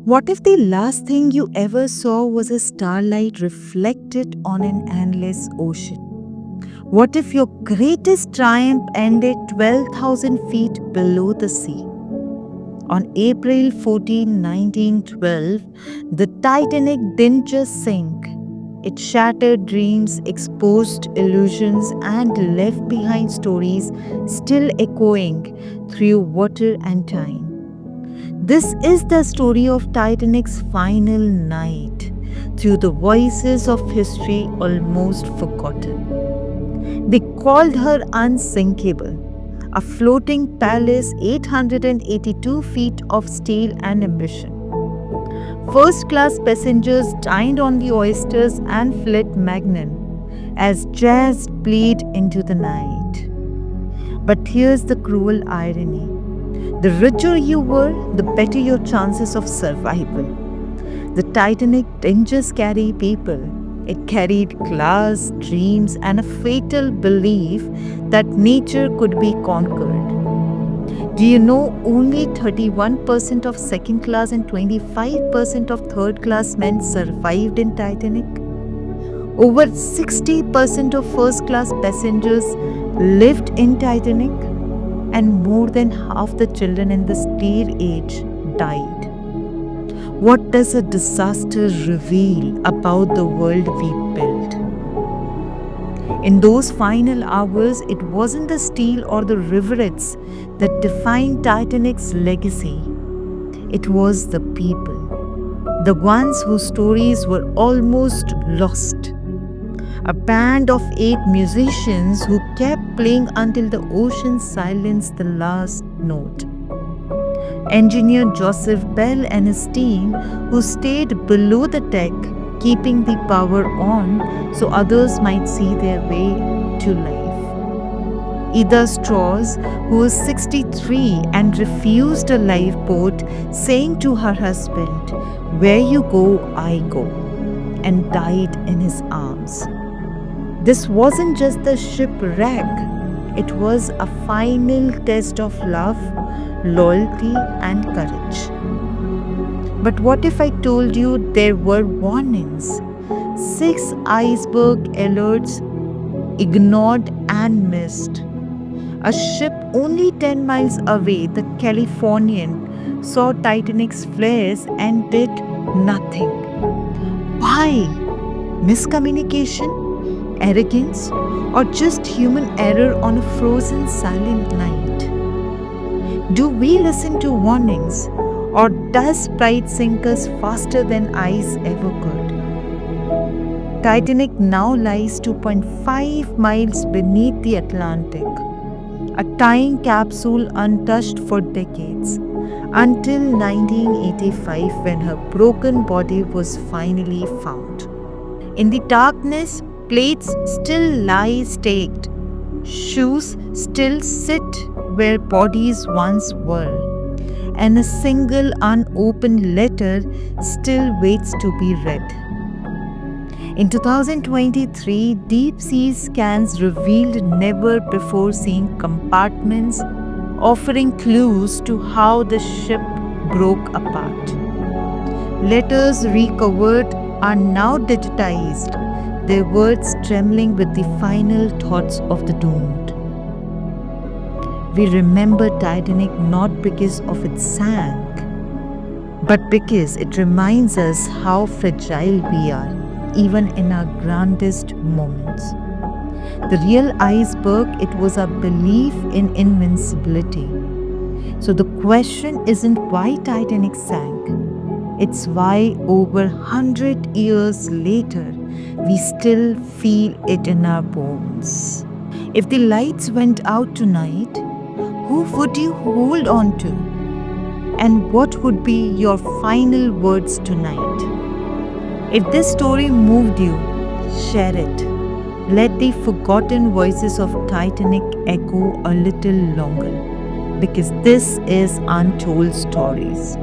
What if the last thing you ever saw was a starlight reflected on an endless ocean? What if your greatest triumph ended 12,000 feet below the sea? On April 14, 1912, the Titanic didn't just sink. It shattered dreams, exposed illusions, and left behind stories still echoing through water and time. This is the story of Titanic's final night, through the voices of history almost forgotten. They called her unsinkable, a floating palace 882 feet of steel and ambition. First class passengers dined on the oysters and fled Magnan as jazz played into the night. But here's the cruel irony. The richer you were, the better your chances of survival. The Titanic didn't just carry people, it carried class, dreams, and a fatal belief that nature could be conquered. Do you know only 31% of second class and 25% of third class men survived in Titanic? Over 60% of first class passengers lived in Titanic, and more than half the children in the steer age died. What does a disaster reveal about the world we built? In those final hours, it wasn't the steel or the rivulets that defined Titanic's legacy. It was the people, the ones whose stories were almost lost. A band of 8 musicians who kept playing until the ocean silenced the last note. Engineer Joseph Bell and his team, who stayed below the deck, keeping the power on so others might see their way to life. Ida Strauss, who was 63 and refused a lifeboat, saying to her husband, "Where you go, I go," and died in his arms. This wasn't just the shipwreck, it was a final test of love, loyalty, and courage. But what if I told you there were warnings? 6 iceberg alerts ignored and missed. A ship only 10 miles away, the Californian, saw Titanic's flares and did nothing. Why? Miscommunication? Arrogance, or just human error on a frozen, silent night? Do we listen to warnings, or does pride sink us faster than ice ever could? Titanic now lies 2.5 miles beneath the Atlantic, a time capsule untouched for decades, until 1985 when her broken body was finally found. In the darkness, plates still lie staked. Shoes still sit where bodies once were. And a single unopened letter still waits to be read. In 2023, deep sea scans revealed never before seen compartments offering clues to how the ship broke apart. Letters recovered are now digitized, their words trembling with the final thoughts of the doomed. We remember Titanic not because of its sank, but because it reminds us how fragile we are, even in our grandest moments. The real iceberg, it was a belief in invincibility. So the question isn't why Titanic sank, it's why over 100 years later, we still feel it in our bones. If the lights went out tonight, who would you hold on to? And what would be your final words tonight? If this story moved you, share it. Let the forgotten voices of Titanic echo a little longer, because this is Untold Stories.